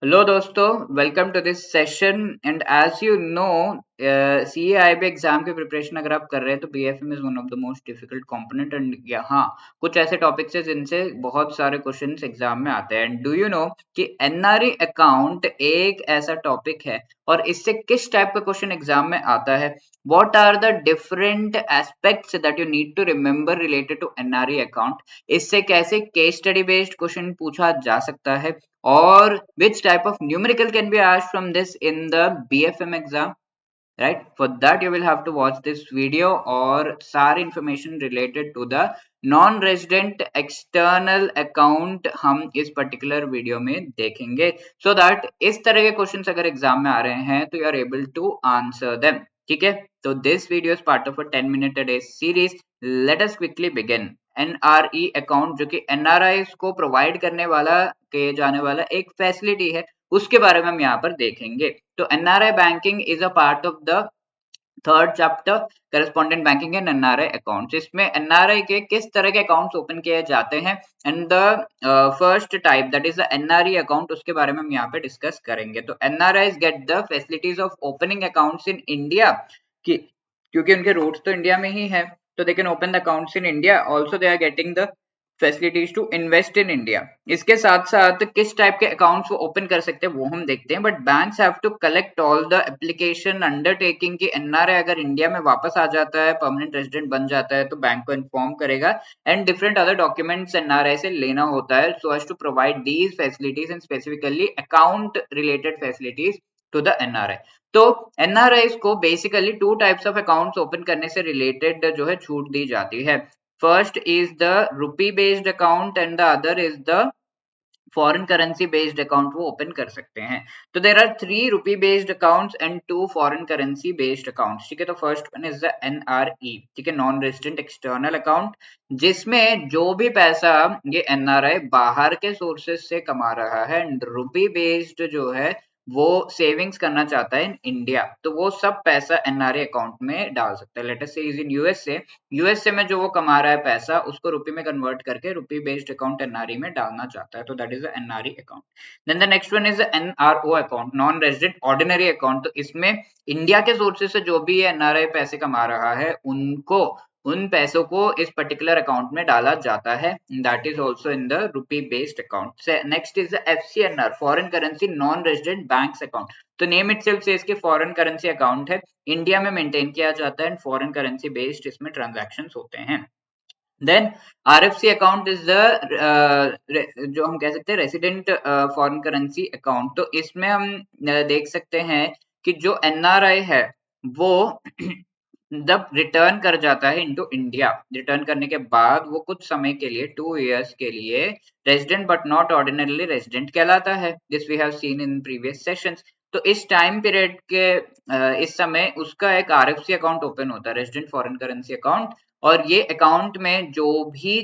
Hello दोस्तों, welcome to this session and as you know CAIB exam की preparation अगर आप कर रहे हैं तो BFM is one of the most difficult component and यहाँ कुछ ऐसे टॉपिक्स है जिनसे बहुत सारे क्वेश्चंस एग्जाम में आते हैं। एंड डू यू नो कि एनआरई अकाउंट एक ऐसा टॉपिक है और इससे किस टाइप का क्वेश्चन एग्जाम में आता है। What are the different aspects that you need to remember related to NRE account? इससे कैसे केस स्टडी बेस्ड क्वेश्चन पूछा जा सकता है और which type of numerical can be asked from this in the BFM exam, right? For that you will have to watch this video और सारी information related to the non resident external account हम इस particular video में देखेंगे so that इस तरह के questions अगर एग्जाम में आ रहे हैं तो you are able to answer them. ठीक है, तो this video is part of a 10 मिनट a day series. Let us quickly begin. NRE account जो कि एनआरआईज को प्रोवाइड करने वाला किए जाने वाला एक फैसिलिटी है, उसके बारे में हम यहाँ पर देखेंगे। तो NRI banking is a part of the third chapter correspondent banking and NRI accounts. इसमें एनआरआई के किस तरह के अकाउंट्स ओपन किए जाते हैं and the first type that is the NRE account, उसके बारे में हम यहाँ पे डिस्कस करेंगे। तो NRIs get the facilities of opening accounts in India क्योंकि उनके रूट्स तो इंडिया में ही है, तो they can open the accounts in India. Also they are getting the facilities to invest in India. इसके साथ साथ किस टाइप के अकाउंट्स वो ओपन कर सकते हैं वो हम देखते हैं। But banks have to collect all the application undertaking कि एनआरआई अगर इंडिया में वापस आ जाता है, परमानेंट रेजिडेंट बन जाता है, तो बैंक को इन्फॉर्म करेगा and different other documents NRI से लेना होता है so as to provide these facilities and specifically account related facilities to the NRI. तो एनआरआई को basically two types of accounts open करने से रिलेटेड जो है छूट दी जाती है। First is the rupee based account and the other is the foreign currency based account वो ओपन कर सकते हैं। तो there are 3 rupee based accounts and 2 foreign currency based accounts. ठीक है, तो first one is the NRE, ठीक है, नॉन रेजिडेंट एक्सटर्नल अकाउंट, जिसमें जो भी पैसा ये एनआरआई बाहर के सोर्सेस से कमा रहा है एंड रुपी बेस्ड जो है वो सेविंग्स करना चाहता है इन इंडिया, तो वो सब पैसा एनआरई अकाउंट में डाल सकता है। लेट अस से इज इन यूएसए में जो वो कमा रहा है पैसा उसको रुपी में कन्वर्ट करके रुपी बेस्ड अकाउंट एनआरई में डालना चाहता है, तो that is NRE account. Then the next one is NRO account, non resident ordinary account. तो इसमें इंडिया के सोर्सेज से जो भी एनआरआई पैसे कमा रहा है उनको उन पैसों को इस पर्टिकुलर अकाउंट में डाला जाता है, that is also in the rupee based account. Next is the FCNR, foreign currency non resident banks account. तो नेम इटसेल्फ से इसके फॉरेन करेंसी अकाउंट है, इंडिया में मेंटेन किया जाता है एंड फॉरेन करेंसी बेस्ड इसमें ट्रांजैक्शंस होते हैं। Then RFC account is the जो हम कह सकते हैं रेसिडेंट फॉरेन करेंसी अकाउंट। तो इसमें हम देख सकते हैं कि जो एनआरआई है वो जब रिटर्न कर जाता है इनटू इंडिया, रिटर्न करने के बाद वो कुछ समय के लिए 2 इयर्स के लिए resident but not ordinarily resident कहलाता है, this we have seen in previous sessions. तो इस टाइम पीरियड के इस समय उसका एक आरएफसी अकाउंट ओपन होता है, रेजिडेंट फॉरेन करेंसी अकाउंट, और ये अकाउंट में जो भी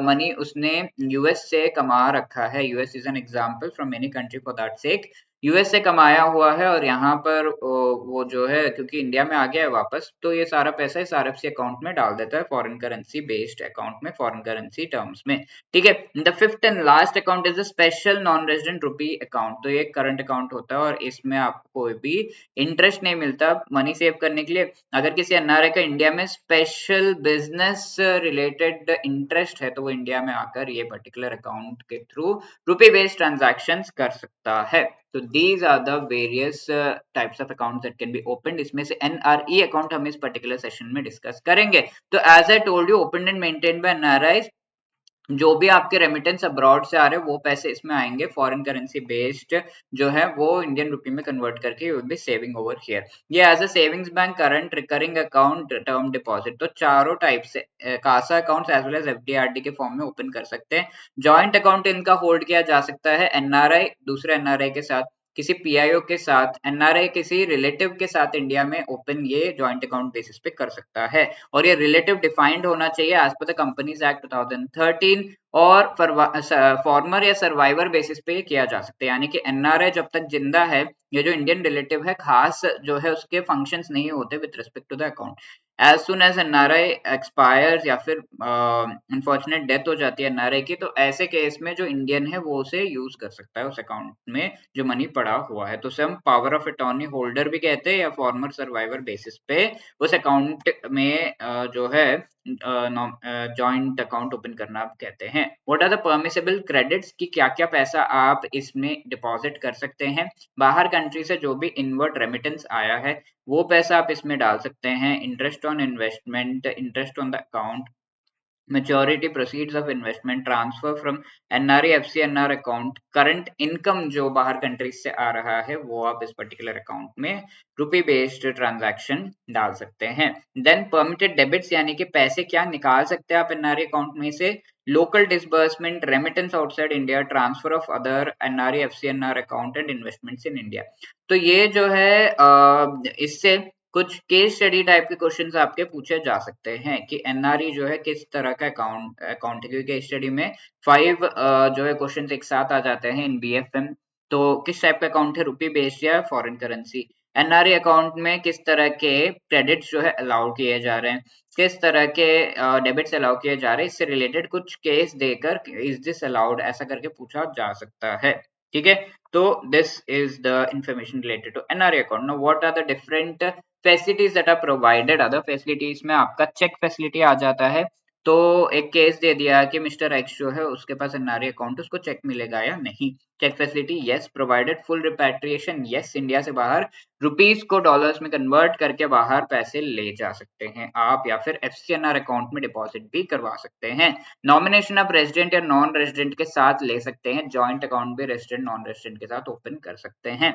मनी उसने यूएस से कमा रखा है, US is an example from any country for that sake, US से कमाया हुआ है और यहाँ पर वो जो है क्योंकि इंडिया में आ गया है वापस, तो ये सारा पैसा इस आरएफसी अकाउंट में डाल देता है, फॉरेन करेंसी बेस्ड अकाउंट में, फॉरेन करेंसी टर्म्स में। ठीक है, the fifth and last account is the special non resident rupee account. तो ये करंट अकाउंट होता है और इसमें आपको कोई भी इंटरेस्ट नहीं मिलता मनी सेव करने के लिए। अगर किसी एनआरआई का इंडिया में स्पेशल बिजनेस रिलेटेड इंटरेस्ट है तो वो इंडिया में आकर ये पर्टिकुलर अकाउंट के थ्रू रुपी बेस्ड ट्रांजैक्शंस कर सकता है। तो these are the various types of accounts that can be opened। इसमें से NRE अकाउंट हम इस पर्टिकुलर सेशन में डिस्कस करेंगे। तो as I told you, opened and maintained by NRIs, जो भी आपके रेमिटेंस अब्रॉड से आ रहे हैं वो पैसे इसमें आएंगे, फॉरेन करेंसी बेस्ड जो है वो इंडियन रुपी में कन्वर्ट करके you will be saving over here. ये as a savings bank, current, recurring account, term deposit, तो चारों टाइप से CASA accounts as well as FD के फॉर्म में ओपन कर सकते हैं। जॉइंट अकाउंट इनका होल्ड किया जा सकता है एनआरआई दूसरे एनआरआई के साथ, किसी पीआईओ के साथ, एनआरआई किसी रिलेटिव के साथ इंडिया में ओपन ये जॉइंट अकाउंट बेसिस पे कर सकता है, और ये रिलेटिव डिफाइंड होना चाहिए as per the companies act 2013। और फॉर्मर या सर्वाइवर बेसिस पे किया जा सकता है, यानी कि एनआरआई जब तक जिंदा है, ये जो इंडियन रिलेटिव है खास जो है उसके फंक्शंस नहीं होते with respect to the account. As soon as NRI expires या फिर अनफॉर्चुनेट डेथ हो जाती है एनआरआई की, तो ऐसे केस में जो इंडियन है वो उसे यूज कर सकता है उस अकाउंट में जो मनी पड़ा हुआ है, तो उसे हम पावर ऑफ अटॉर्नी होल्डर भी कहते हैं या फॉर्मर सर्वाइवर बेसिस पे उस अकाउंट में जो है जॉइंट अकाउंट ओपन करना आप कहते हैं। What are the permissible credits, कि क्या क्या पैसा आप इसमें डिपॉजिट कर सकते हैं। बाहर कंट्री से जो भी इनवर्ट रेमिटेंस आया है वो पैसा आप इसमें डाल सकते हैं। Interest on investment, interest on the account, maturity, proceeds of investment, transfer from NRE FC NR account, current income जो बाहर कंट्रीज से आ रहा है वो आप इस पर्टिकुलर अकाउंट में रुपी बेस्ड ट्रांजैक्शन डाल सकते हैं। देन परमिटेड डेबिट्स, यानी कि पैसे क्या निकाल सकते हैं आप एनआरई अकाउंट में से। Local disbursement, remittance outside India, transfer of other NRE FC NR account and investments in India. तो ये जो है इससे कुछ केस स्टडी टाइप के क्वेश्चंस आपके पूछे जा सकते हैं कि एनआरई जो है किस तरह का अकाउंट है, क्योंकि केस स्टडी में 5 जो है क्वेश्चंस एक साथ आ जाते हैं इन बीएफएम। तो किस टाइप का अकाउंट है, रुपी बेस्ड या फॉरेन करेंसी। एनआरई अकाउंट में किस तरह के क्रेडिट्स जो है अलाउ किए जा रहे हैं, किस तरह के डेबिट्स अलाउ किए जा रहे हैं, इससे रिलेटेड कुछ केस देकर इज दिस अलाउड ऐसा करके पूछा जा सकता है। ठीक है, तो this is the information related to NRE account. Now what are the different facilities that are provided. Other facilities में आपका चेक फैसिलिटी आ जाता है। तो एक केस दे दिया कि मिस्टर एक्स जो है उसके पास एनआरई अकाउंट, उसको चेक मिलेगा या नहीं। Cheque facility yes provided. Full repatriation yes, India से बाहर रुपीस को डॉलर्स में कन्वर्ट करके बाहर पैसे ले जा सकते हैं आप, या फिर एफसीएनआर अकाउंट में डिपॉजिट भी करवा सकते हैं। नॉमिनेशन आप रेजिडेंट या नॉन रेजिडेंट के साथ ले सकते हैं। जॉइंट अकाउंट भी रेजिडेंट नॉन रेजिडेंट के साथ ओपन कर सकते हैं।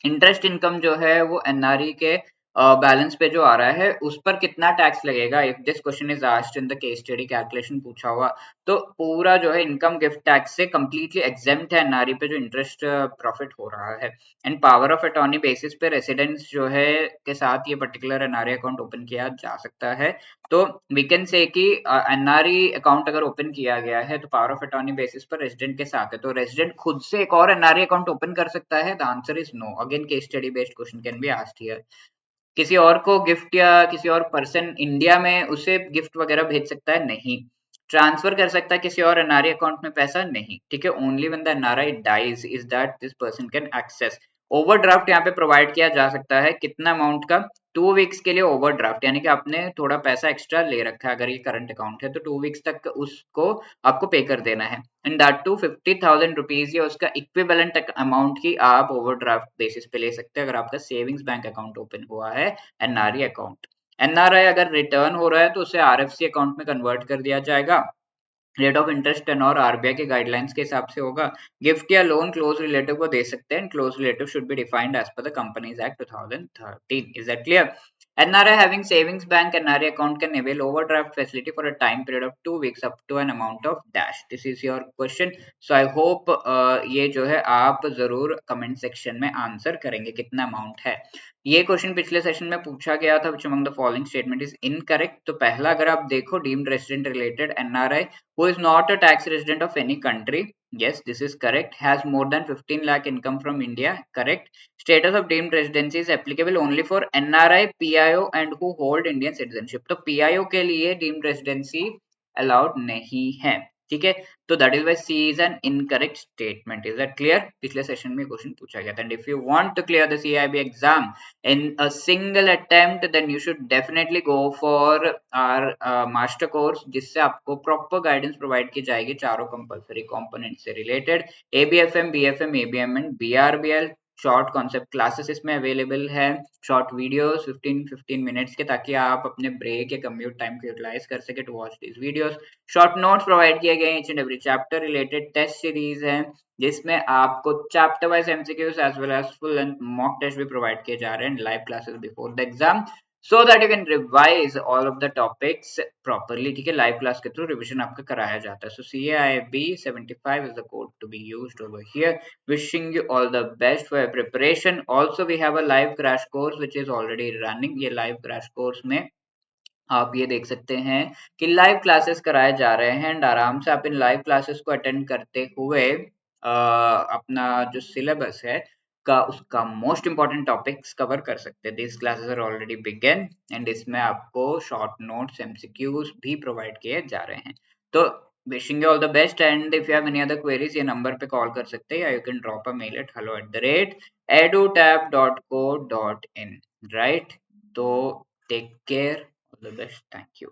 इंटरेस्ट इनकम जो है वो एनआरई के बैलेंस पे जो आ रहा है उस पर कितना टैक्स लगेगा, if this question is asked in the case study, calculation पूछा हुआ, तो पूरा जो है इनकम गिफ्ट टैक्स से कंप्लीटली एग्जेम्प्ट है एनआरई पे जो इंटरेस्ट प्रॉफिट हो रहा है। And power of attorney basis पे रेसिडेंस जो है के साथ ये पर्टिकुलर एनआरई अकाउंट ओपन किया जा सकता है। तो वी कैन से कि एनआरई अकाउंट अगर ओपन किया गया है तो पावर ऑफ अटॉर्नी बेसिस पर रेजिडेंट के साथ है, तो रेजिडेंट खुद से एक और एनआरई अकाउंट ओपन कर सकता है। The answer is no. Again case study based question can be asked here. किसी और को गिफ्ट या किसी और पर्सन इंडिया में उसे गिफ्ट वगैरह भेज सकता है, नहीं। ट्रांसफर कर सकता है किसी और एनआरई अकाउंट में पैसा, नहीं। ठीक है, only when the NRI dies is that this person can access. Overdraft यहाँ पे प्रोवाइड किया जा सकता है, कितना अमाउंट का, 2 वीक्स के लिए ओवरड्राफ्ट, यानी कि आपने थोड़ा पैसा एक्स्ट्रा ले रखा है, अगर ये करंट अकाउंट है तो 2 वीक्स तक उसको आपको पे कर देना है। एंड दैट टू 50,000 रुपीज या उसका इक्विवेलेंट अमाउंट की आप ओवरड्राफ्ट बेसिस पे ले सकते हैं अगर आपका सेविंग्स बैंक अकाउंट ओपन हुआ है एनआरई अकाउंट। एनआरआई अगर रिटर्न हो रहा है तो उसे आरएफसी अकाउंट में कन्वर्ट कर दिया जाएगा। रेट ऑफ इंटरेस्ट और आरबीआई के गाइडलाइंस के हिसाब से होगा। गिफ्ट या लोन क्लोज रिलेटिव को दे सकते हैं। Close relative should be defined as per the companies act 2013। Is that clear? NRI having savings bank NRI account can avail overdraft facility for a time period of 2 weeks up to an amount of dash. This is your question. So I hope ये जो है आप जरूर comment section में answer करेंगे कितना amount है। ये क्वेश्चन पिछले सेशन में पूछा गया था, which among the following statement is incorrect। तो पहला अगर आप देखो deemed resident related NRI who is not a tax resident of any country, yes this is correct, has more than 15 lakh income from India, correct। Status of deemed residency is applicable only for NRI, PIO and who hold Indian citizenship। तो PIO के लिए deemed residency allowed नहीं है, ठीक है। तो that is Y C is an incorrect statement. Is that clear? पिछले session में क्वेश्चन पूछा गया था। And if you want to clear the CIB exam in a single attempt then you should definitely go for our master course, जिससे आपको proper guidance provide की जाएगी चारों कंपलसरी कंपोनेंट से related. ABFM, BFM, ABM and BRBL short concept classes इसमें available है, short videos 15-15 minutes के, ताकि आप अपने ब्रेक या कम्यूट टाइम को यूटिलाइज कर सके to watch this videos. Short notes provide किए गए each and every chapter related. Test series है जिसमें आपको chapter wise MCQs as well as full and mock test भी प्रोवाइड किए जा रहे हैं, live classes before the exam, so that you can revise all of the topics properly। ठीक है, लाइव क्लास के थ्रू रिवीजन आपका कराया जाता है। so CAIB 75 is the code to be used over here। wishing you all the best for your preparation। also we have a live crash course which is already running। ये live crash course में आप ये देख सकते हैं कि live classes कराए जा रहे हैं एंड आराम से आप इन लाइव क्लासेस को अटेंड करते हुए अपना जो सिलेबस है का उसका मोस्ट इंपॉर्टेंट टॉपिक्स कवर कर सकते हैं। This classes are already begun and इसमें आपको शॉर्ट नोट्स एमसीक्यूज भी प्रोवाइड किए जा रहे हैं। तो wishing you all the best and if you have any other queries ये नंबर पे कॉल कर सकते हैं या you can drop a mail at hello@edutab.co.in, right? तो take care, all the best, thank you.